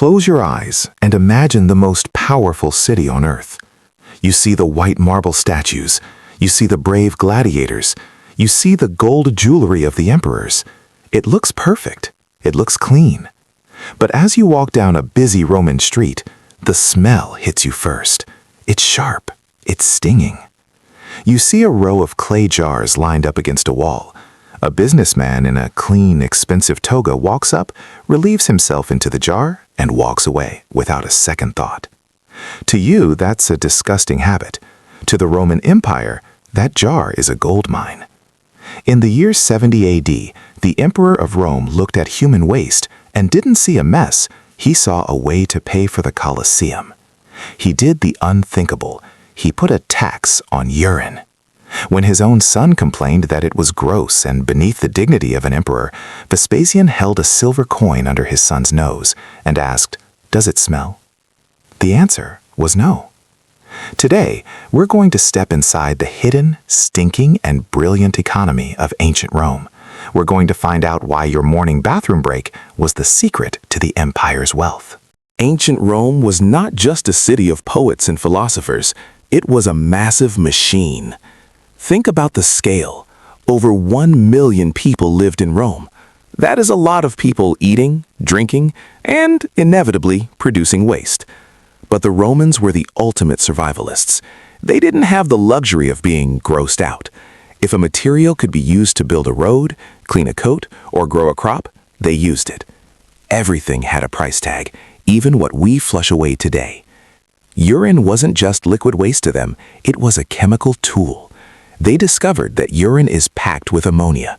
Close your eyes and imagine the most powerful city on earth. You see the white marble statues. You see the brave gladiators. You see the gold jewelry of the emperors. It looks perfect. It looks clean. But as you walk down a busy Roman street, the smell hits you first. It's sharp. It's stinging. You see a row of clay jars lined up against a wall. A businessman in a clean, expensive toga walks up, relieves himself into the jar, and walks away without a second thought. To you, that's a disgusting habit. To the Roman Empire, that jar is a gold mine. In the year 70 AD, the Emperor of Rome looked at human waste and didn't see a mess. He saw a way to pay for the Colosseum. He did the unthinkable. He put a tax on urine. When his own son complained that it was gross and beneath the dignity of an emperor, Vespasian held a silver coin under his son's nose and asked, "Does it smell?" The answer was no. Today, we're going to step inside the hidden, stinking, and brilliant economy of ancient Rome. We're going to find out why your morning bathroom break was the secret to the empire's wealth. Ancient Rome was not just a city of poets and philosophers. It was a massive machine. Think about the scale. Over 1 million people lived in Rome. That is a lot of people eating, drinking, and inevitably producing waste. But the Romans were the ultimate survivalists. They didn't have the luxury of being grossed out. If a material could be used to build a road, clean a coat, or grow a crop, they used it. Everything had a price tag, even what we flush away today. Urine wasn't just liquid waste to them, it was a chemical tool. They discovered that urine is packed with ammonia.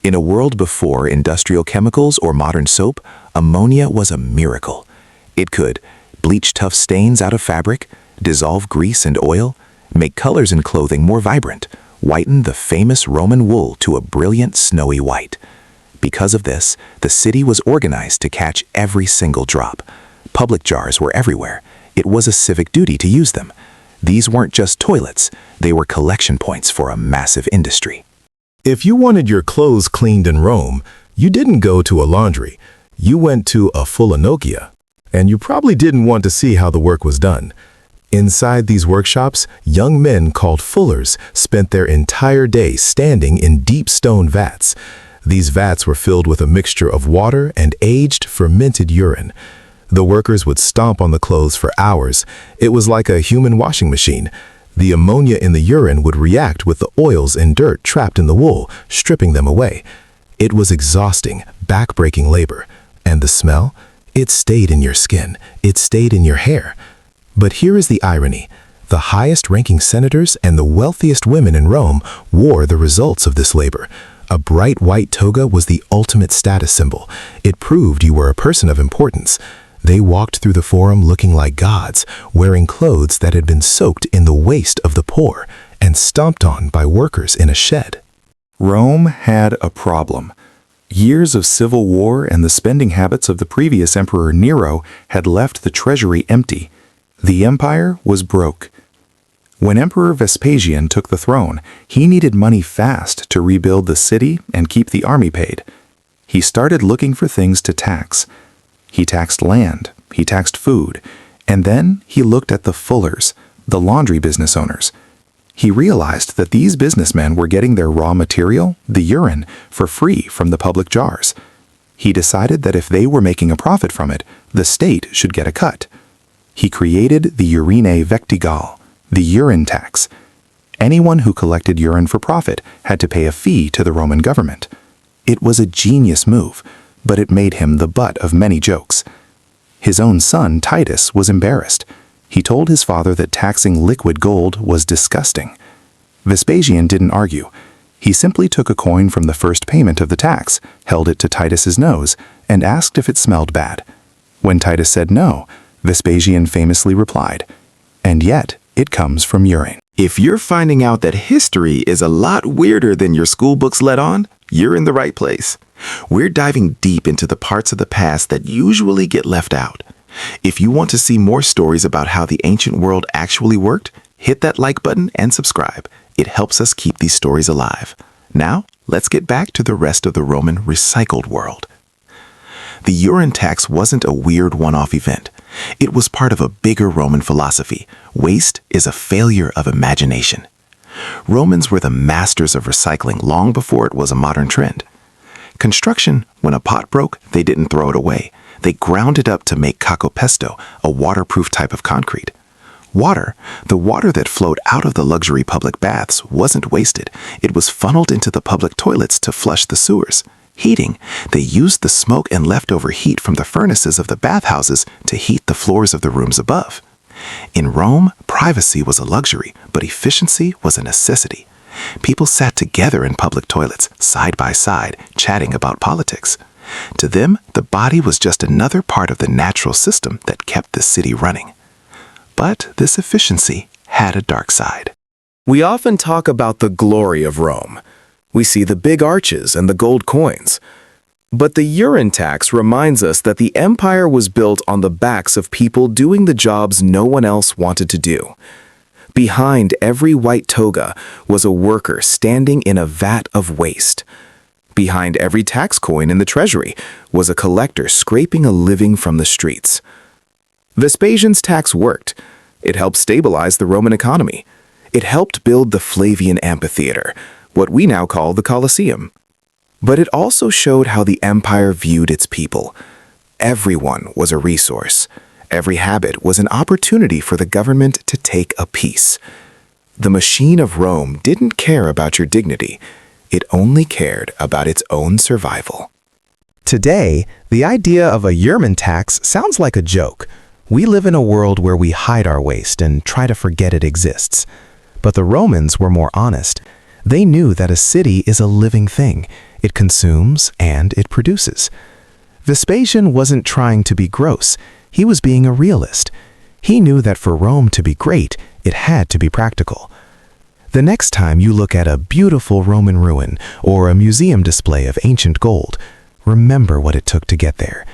In a world before industrial chemicals or modern soap, ammonia was a miracle. It could bleach tough stains out of fabric, dissolve grease and oil, make colors in clothing more vibrant, whiten the famous Roman wool to a brilliant snowy white. Because of this, the city was organized to catch every single drop. Public jars were everywhere. It was a civic duty to use them. These weren't just toilets, they were collection points for a massive industry. If you wanted your clothes cleaned in Rome, you didn't go to a laundry. You went to a fullonicae. And you probably didn't want to see how the work was done. Inside these workshops, young men called fullers spent their entire day standing in deep stone vats. These vats were filled with a mixture of water and aged, fermented urine. The workers would stomp on the clothes for hours. It was like a human washing machine. The ammonia in the urine would react with the oils and dirt trapped in the wool, stripping them away. It was exhausting, back-breaking labor. And the smell? It stayed in your skin. It stayed in your hair. But here is the irony. The highest-ranking senators and the wealthiest women in Rome wore the results of this labor. A bright white toga was the ultimate status symbol. It proved you were a person of importance. They walked through the forum looking like gods, wearing clothes that had been soaked in the waste of the poor and stomped on by workers in a shed. Rome had a problem. Years of civil war and the spending habits of the previous emperor Nero had left the treasury empty. The empire was broke. When Emperor Vespasian took the throne, he needed money fast to rebuild the city and keep the army paid. He started looking for things to tax. He taxed land, he taxed food, and then he looked at the fullers, the laundry business owners. He realized that these businessmen were getting their raw material, the urine, for free from the public jars. He decided that if they were making a profit from it, the state should get a cut. He created the urine vectigale, the urine tax. Anyone who collected urine for profit had to pay a fee to the Roman government. It was a genius move, but it made him the butt of many jokes. His own son, Titus, was embarrassed. He told his father that taxing liquid gold was disgusting. Vespasian didn't argue. He simply took a coin from the first payment of the tax, held it to Titus's nose, and asked if it smelled bad. When Titus said no, Vespasian famously replied, "And yet, it comes from urine." If you're finding out that history is a lot weirder than your school books let on, you're in the right place. We're diving deep into the parts of the past that usually get left out. If you want to see more stories about how the ancient world actually worked, hit that like button and subscribe. It helps us keep these stories alive. Now, let's get back to the rest of the Roman recycled world. The urine tax wasn't a weird one-off event. It was part of a bigger Roman philosophy. Waste is a failure of imagination. Romans were the masters of recycling long before it was a modern trend. Construction, when a pot broke, they didn't throw it away. They ground it up to make caco pesto, a waterproof type of concrete. Water, the water that flowed out of the luxury public baths, wasn't wasted. It was funneled into the public toilets to flush the sewers. Heating, they used the smoke and leftover heat from the furnaces of the bathhouses to heat the floors of the rooms above. In Rome, privacy was a luxury, but efficiency was a necessity. People sat together in public toilets, side by side, chatting about politics. To them, the body was just another part of the natural system that kept the city running. But this efficiency had a dark side. We often talk about the glory of Rome. We see the big arches and the gold coins. But the urine tax reminds us that the empire was built on the backs of people doing the jobs no one else wanted to do. Behind every white toga was a worker standing in a vat of waste. Behind every tax coin in the treasury was a collector scraping a living from the streets. Vespasian's tax worked. It helped stabilize the Roman economy. It helped build the Flavian amphitheater, what we now call the Colosseum. But it also showed how the empire viewed its people. Everyone was a resource. Every habit was an opportunity for the government to take a piece. The machine of Rome didn't care about your dignity. It only cared about its own survival. Today, the idea of a urine tax sounds like a joke. We live in a world where we hide our waste and try to forget it exists. But the Romans were more honest. They knew that a city is a living thing. It consumes and it produces. Vespasian wasn't trying to be gross. He was being a realist. He knew that for Rome to be great, it had to be practical. The next time you look at a beautiful Roman ruin or a museum display of ancient gold, remember what it took to get there.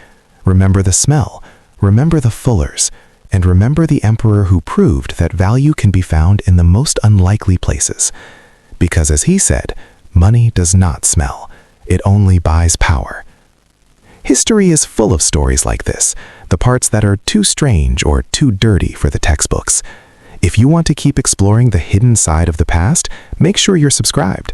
Remember the smell. Remember the fullers. And remember the emperor who proved that value can be found in the most unlikely places. Because as he said, money does not smell. It only buys power. History is full of stories like this, the parts that are too strange or too dirty for the textbooks. If you want to keep exploring the hidden side of the past, make sure you're subscribed.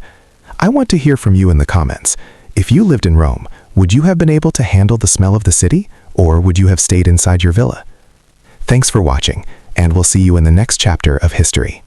I want to hear from you in the comments. If you lived in Rome, would you have been able to handle the smell of the city, or would you have stayed inside your villa? Thanks for watching, and we'll see you in the next chapter of history.